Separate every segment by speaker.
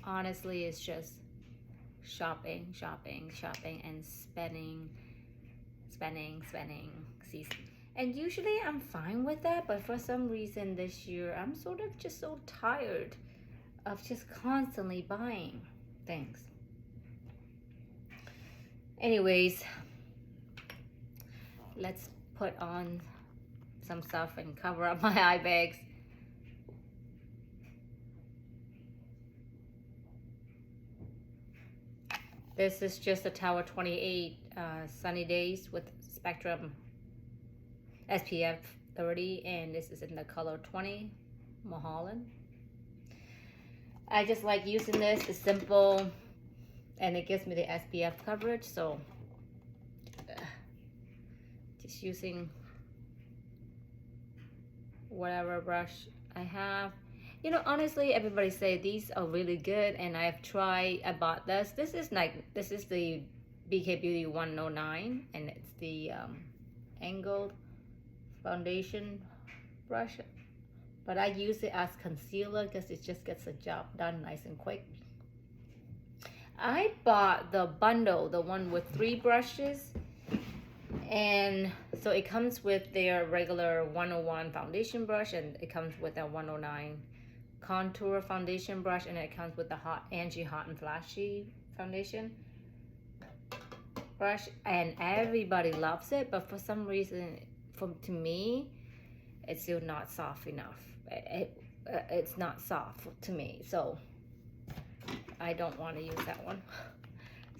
Speaker 1: honestly, it's just shopping, and spending. See, and usually I'm fine with that, but for some reason this year I'm sort of just so tired of just constantly buying things. Anyways, let's put on some stuff and cover up my eye bags. This is just a Tower 28 Sunny Days with Spectrum SPF 30, and this is in the color 20 Mulholland. I just like using this. It's simple and it gives me the SPF coverage, so just using whatever brush I have. You know, honestly, everybody say these are really good, and I've tried. I bought this. This is the BK Beauty 109, and it's the angled foundation brush. But I use it as concealer because it just gets the job done nice and quick. I bought the bundle, the one with 3 brushes, and so it comes with their regular 101 foundation brush, and it comes with a 109 contour foundation brush, and it comes with the Angie Hot and Flashy foundation brush, and everybody loves it, but for some reason, to me, it's still not soft enough. It's not soft to me, so I don't want to use that one.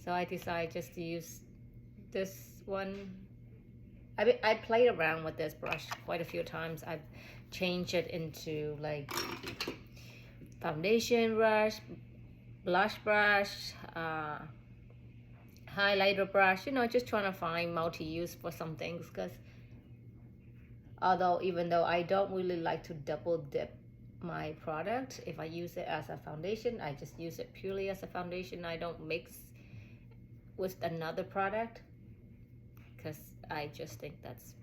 Speaker 1: So I decided just to use this one. I played around with this brush quite a few times. I've changed it into like foundation brush, blush brush, highlighter brush, you know, just trying to find multi-use for some things, because even though I don't really like to double dip my product, if I use it as a foundation, I just use it purely as a foundation. I don't mix with another product because I just think that's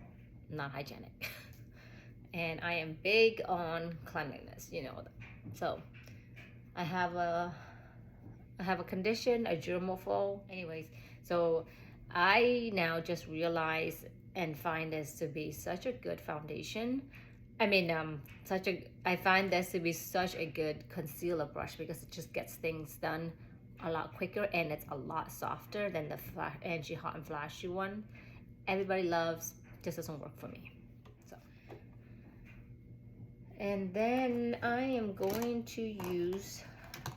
Speaker 1: not hygienic. And I am big on cleanliness, you know. So I have a condition, a germaphobe. Anyways, so I now just realize and find this to be such a good foundation. I mean, I find this to be such a good concealer brush because it just gets things done a lot quicker, and it's a lot softer than the Angie Hot and Flashy one. Everybody loves, just doesn't work for me. So, and then I am going to use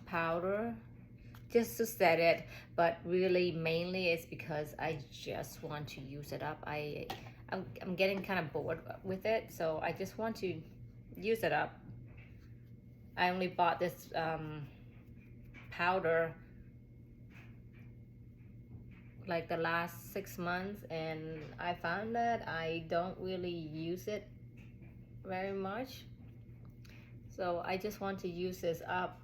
Speaker 1: powder just to set it, but really mainly it's because I just want to use it up. I'm getting kind of bored with it, so I just want to use it up. I only bought this powder like the last 6 months, and I found that I don't really use it very much, so I just want to use this up,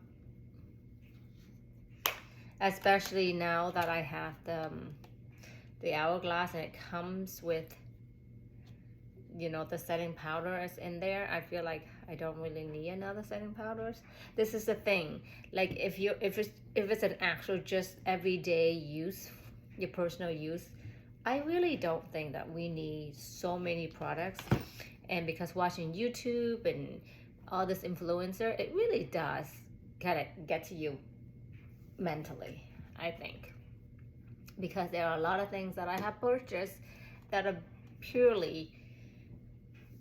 Speaker 1: especially now that I have the Hourglass and it comes with, you know, the setting powder is in there. I feel like I don't really need another setting powders. This is the thing, like if it's an actual just everyday use, your personal use, I really don't think that we need so many products. And because watching YouTube and all this influencer, it really does kind of get to you mentally, I think, because there are a lot of things that I have purchased that are purely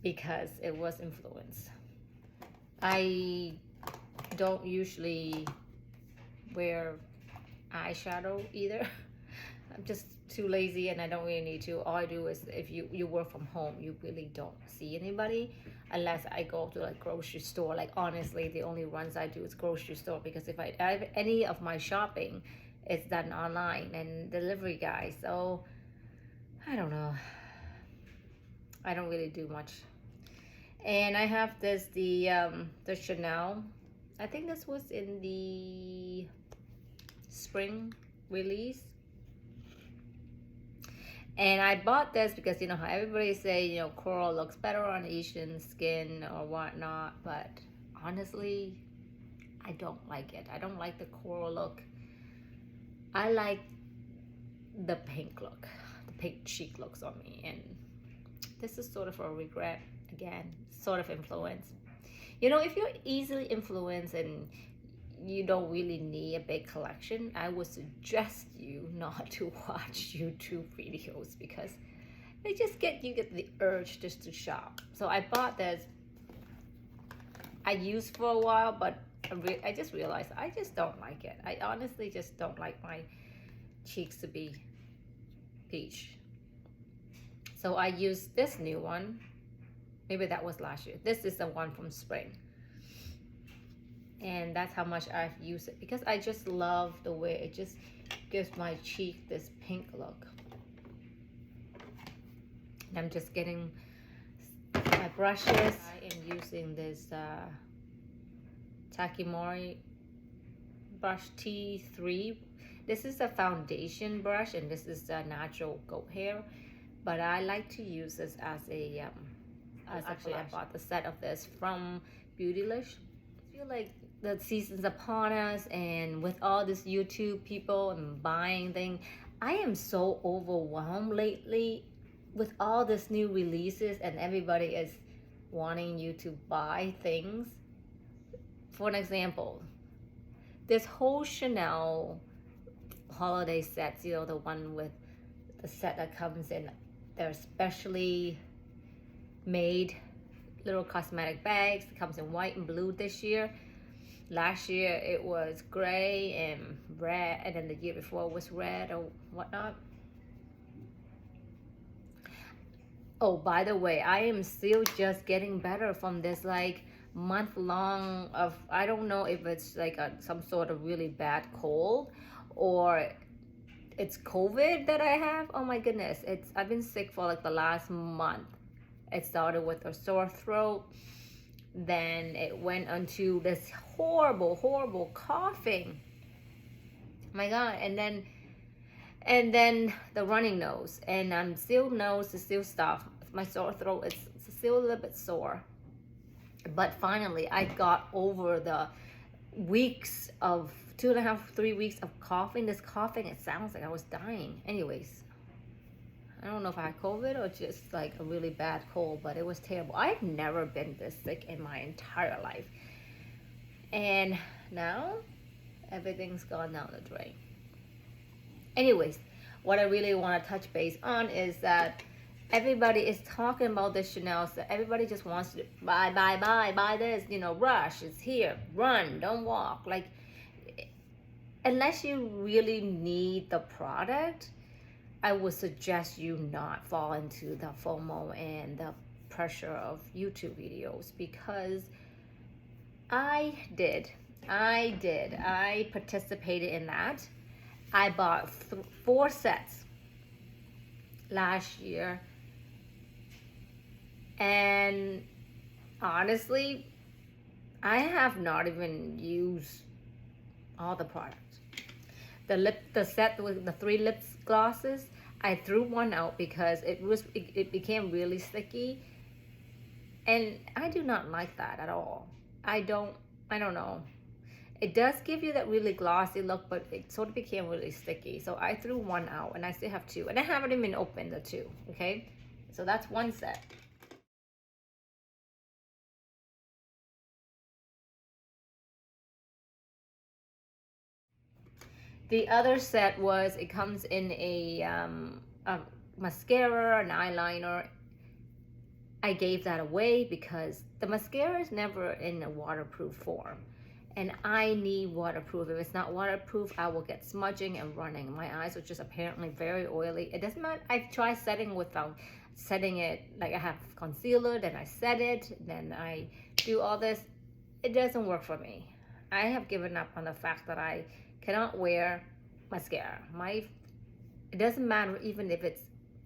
Speaker 1: because it was influence. I don't usually wear eyeshadow either. I'm just too lazy and I don't really need to. All I do is, if you work from home, you really don't see anybody unless I go to a grocery store. Like honestly, the only runs I do is grocery store, because if I have any of my shopping, it's done online and delivery guys. So I don't know. I don't really do much. And I have this, the Chanel. I think this was in the spring release. And I bought this because, you know, how everybody say, you know, coral looks better on Asian skin or whatnot. But honestly, I don't like it. I don't like the coral look. I like the pink look, the pink cheek looks on me, and this is sort of a regret again, sort of influence. You know, if you're easily influenced and you don't really need a big collection, I would suggest you not to watch YouTube videos because they just get the urge just to shop. So I bought this. I used for a while, but I just realized I just don't like it. I honestly just don't like my cheeks to be peach. So I used this new one. Maybe that was last year. This is the one from spring. And that's how much I've used it because I just love the way it just gives my cheek this pink look. And I'm just getting my brushes. I am using this Takimori brush T3. This is a foundation brush and this is a natural goat hair, but I like to use this as a actually I bought the set of this from Beautylish. I feel like the season's upon us, and with all this YouTube people and buying things, I am so overwhelmed lately with all this new releases, and everybody is wanting you to buy things. For an example, this whole Chanel holiday sets, you know, the one with the set that comes in, they're specially made little cosmetic bags. It comes in white and blue this year. Last year it was gray and red, and then the year before was red or whatnot. Oh, by the way, I am still just getting better from this like month long of, I don't know if it's like some sort of really bad cold or it's COVID that I have. Oh my goodness, I've been sick for like the last month. It started with a sore throat, then it went onto this horrible coughing. My God, and then the running nose, and I'm still nose is still stuff. My sore throat is still a little bit sore, but finally I got over the weeks of 2.5, 3 weeks of coughing. This coughing, it sounds like I was dying. Anyways, I don't know if I had COVID or just like a really bad cold, but it was terrible. I've never been this sick in my entire life. And now everything's gone down the drain. Anyways, what I really want to touch base on is that everybody is talking about the Chanel stuff. Everybody just wants to buy this, you know, rush, it's here, run, don't walk. Like, unless you really need the product, I would suggest you not fall into the FOMO and the pressure of YouTube videos, because I participated in that. I bought 4 sets last year, and honestly, I have not even used all the products. The set with the 3 lip glosses, I threw one out because it became really sticky, and I do not like that at all. I don't know. It does give you that really glossy look, but it sort of became really sticky. So I threw one out, and I still have 2, and I haven't even opened the 2. Okay, so that's one set. The other set was, it comes in a mascara, an eyeliner. I gave that away because the mascara is never in a waterproof form, and I need waterproof. If it's not waterproof, I will get smudging and running. My eyes are just apparently very oily. It doesn't matter. I've tried setting it, like I have concealer, then I set it, then I do all this. It doesn't work for me. I have given up on the fact that I cannot wear mascara. It doesn't matter even if it's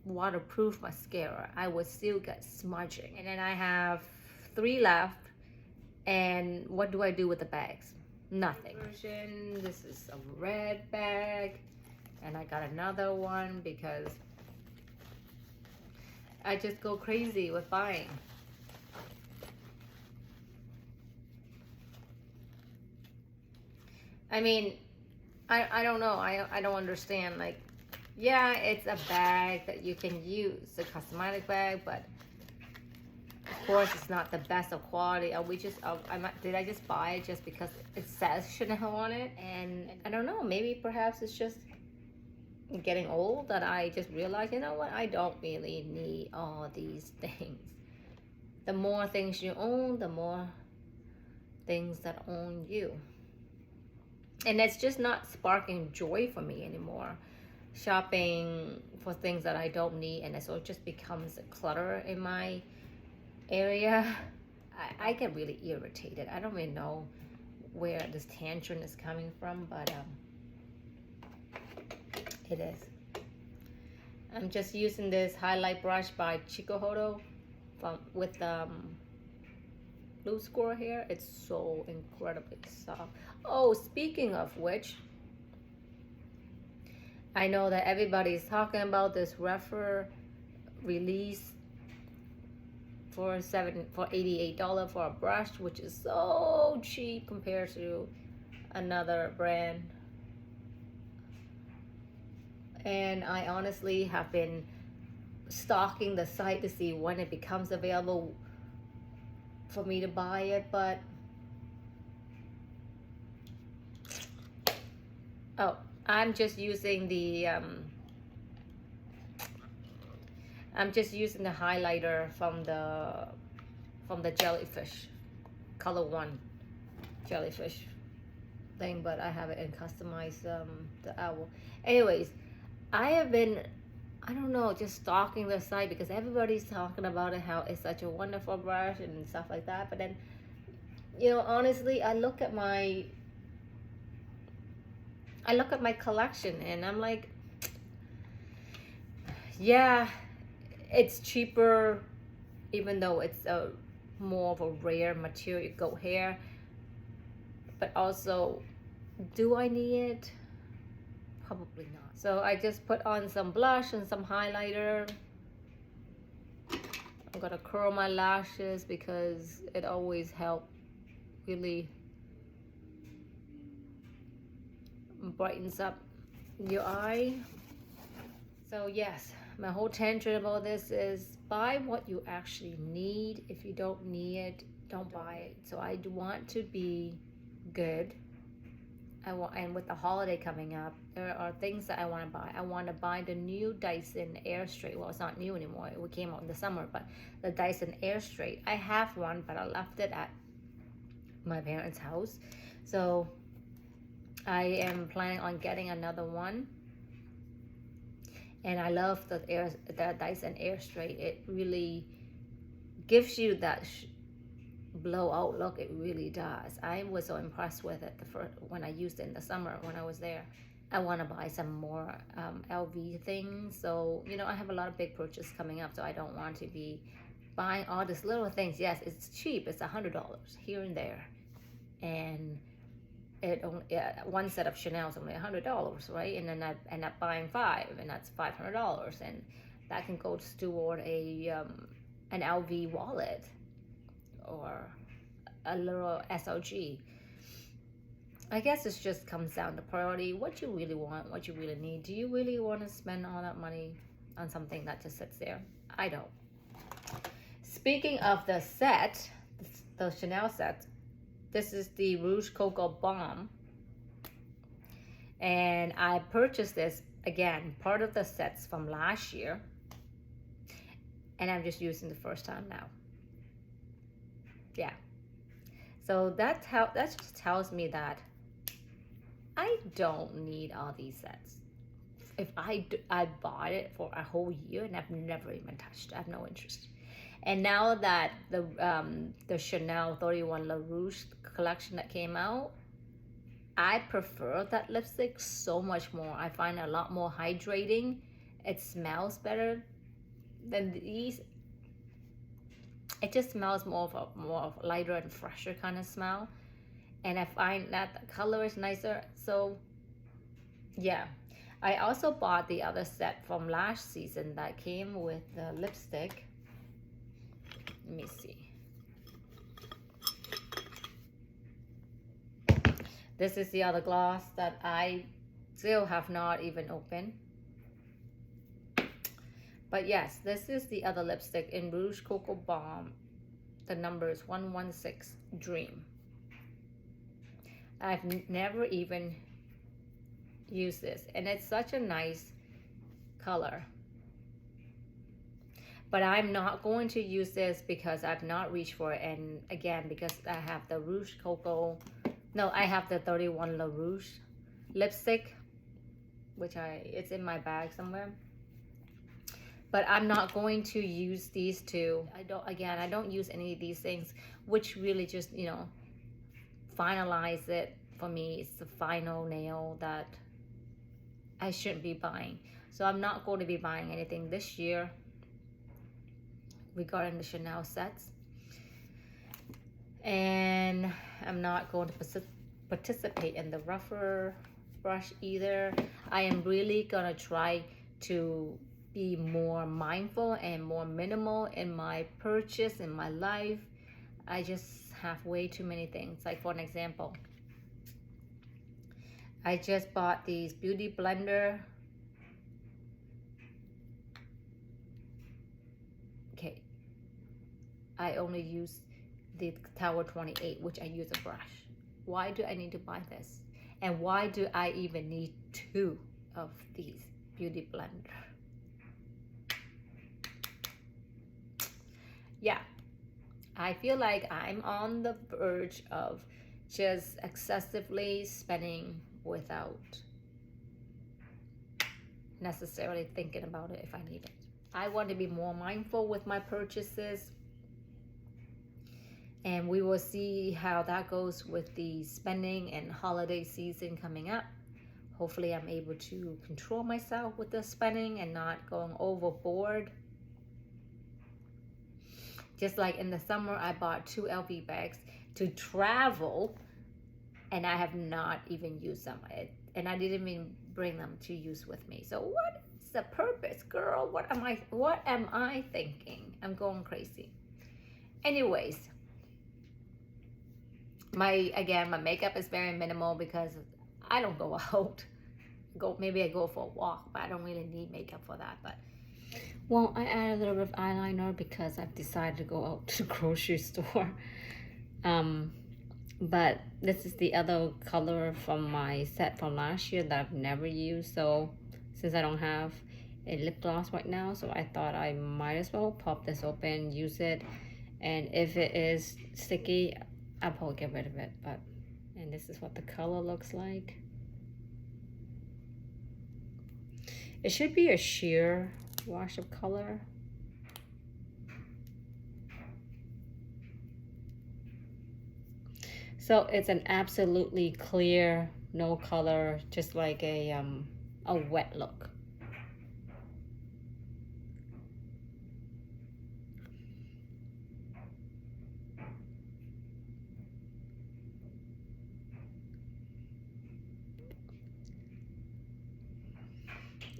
Speaker 1: waterproof mascara, I would still get smudging. And then I have 3 left, and what do I do with the bags? Nothing. This is a red bag, and I got another one because I just go crazy with buying. I mean, I don't know. I don't understand. Like, yeah, it's a bag that you can use, a cosmetic bag, but of course it's not the best of quality. Did I just buy it just because it says Chanel on it? And I don't know. Maybe perhaps it's just getting old that I just realized, you know what? I don't really need all these things. The more things you own, the more things that own you. And it's just not sparking joy for me anymore. Shopping for things that I don't need, and so it just becomes a clutter in my area. I get really irritated. I don't really know where this tantrum is coming from, but it is. I'm just using this highlight brush by Chikuhodo with blue squirrel here. It's so incredibly soft. Oh, speaking of which, I know that everybody's talking about this Refer release for $88 for a brush, which is so cheap compared to another brand. And I honestly have been stalking the site to see when it becomes available for me to buy it, but I'm just using the highlighter from the jellyfish, color 1 jellyfish thing, but I have it in customized the owl. Anyways, I have been, I don't know, just stalking the site because everybody's talking about it, how it's such a wonderful brush and stuff like that. But then, you know, honestly, I look at my collection and I'm like, yeah, it's cheaper, even though it's a more of a rare material, goat hair. But also, do I need it? Probably not. So I just put on some blush and some highlighter. I'm gonna curl my lashes because it always helps really brightens up your eye. So yes, my whole tantrum about this is buy what you actually need. If you don't need it, don't buy it. So I do want to be good. And with the holiday coming up, there are things that I want to buy. I want to buy the new Dyson Airstrait. Well, it's not new anymore. It came out in the summer, but the Dyson Airstrait. I have one, but I left it at my parents' house. So I am planning on getting another one. And I love the Dyson Airstrait. It really gives you that blowout look. It really does. I was so impressed with it when I used it in the summer when I was there. I want to buy some more LV things. So, you know, I have a lot of big purchases coming up, so I don't want to be buying all these little things. Yes, it's cheap. It's $100 here and there. And one set of Chanel is only $100, right? And then I end up buying 5, and that's $500, and that can go toward an LV wallet or a little SLG. I guess it just comes down to priority, what you really want, what you really need. Do you really want to spend all that money on something that just sits there? I don't. Speaking of the set, the Chanel set, this is the Rouge Coco Bomb. And I purchased this, again, part of the sets from last year. And I'm just using the first time now. Yeah. So that just tells me that I don't need all these sets. If I bought it for a whole year and I've never even touched it. I have no interest. And now that the Chanel 31 La Rouge collection that came out, I prefer that lipstick so much more. I find it a lot more hydrating. It smells better than these. It just smells more of a lighter and fresher kind of smell. And I find that the color is nicer. So yeah. I also bought the other set from last season that came with the lipstick. Let me see. This is the other gloss that I still have not even opened. But yes, this is the other lipstick in Rouge Coco Bomb. The number is 116 Dream. I've never even used this, and it's such a nice color. But I'm not going to use this because I've not reached for it, and again, because I have the Rouge Coco, no, I have the 31 La Rouge lipstick, which it's in my bag somewhere. But I'm not going to use these two. I don't use any of these things, which really just, you know, finalize it for me. It's the final nail that I shouldn't be buying. So I'm not going to be buying anything this year regarding the Chanel sets. And I'm not going to participate in the rougher brush either. I am really gonna try to be more mindful and more minimal in my purchase, in my life. I just have way too many things. Like for an example, I just bought these beauty blender. Okay, I only use the Tower 28, which I use a brush. Why do I need to buy this? And why do I even need 2 of these beauty blender? Yeah, I feel like I'm on the verge of just excessively spending without necessarily thinking about it if I need it. I want to be more mindful with my purchases, and we will see how that goes with the spending and holiday season coming up. Hopefully I'm able to control myself with the spending and not going overboard. Just like in the summer, I bought 2 LV bags to travel, and I have not even used them. And I didn't even bring them to use with me. So what is the purpose, girl? What am I thinking? I'm going crazy. Anyways, my makeup is very minimal because I don't go out. Maybe I go for a walk, but I don't really need makeup for that. But well, I add a little bit of eyeliner because I've decided to go out to the grocery store. But this is the other color from my set from last year that I've never used. So since I don't have a lip gloss right now, so I thought I might as well pop this open, use it, and if it is sticky, I'll probably get rid of it. And this is what the color looks like. It should be a sheer wash of color. So it's an absolutely clear, no color, just like a wet look.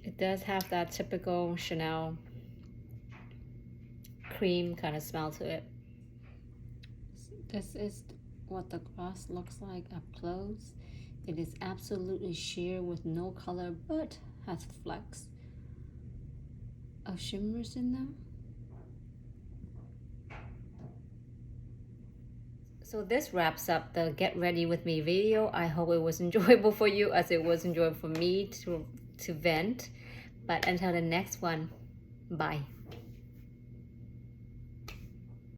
Speaker 1: It does have that typical Chanel cream kind of smell to it. This is what the gloss looks like up close. It is absolutely sheer with no color, but has flecks of shimmers in them. So this wraps up the get ready with me video. I hope it was enjoyable for you as it was enjoyable for me to vent. But until the next one, bye.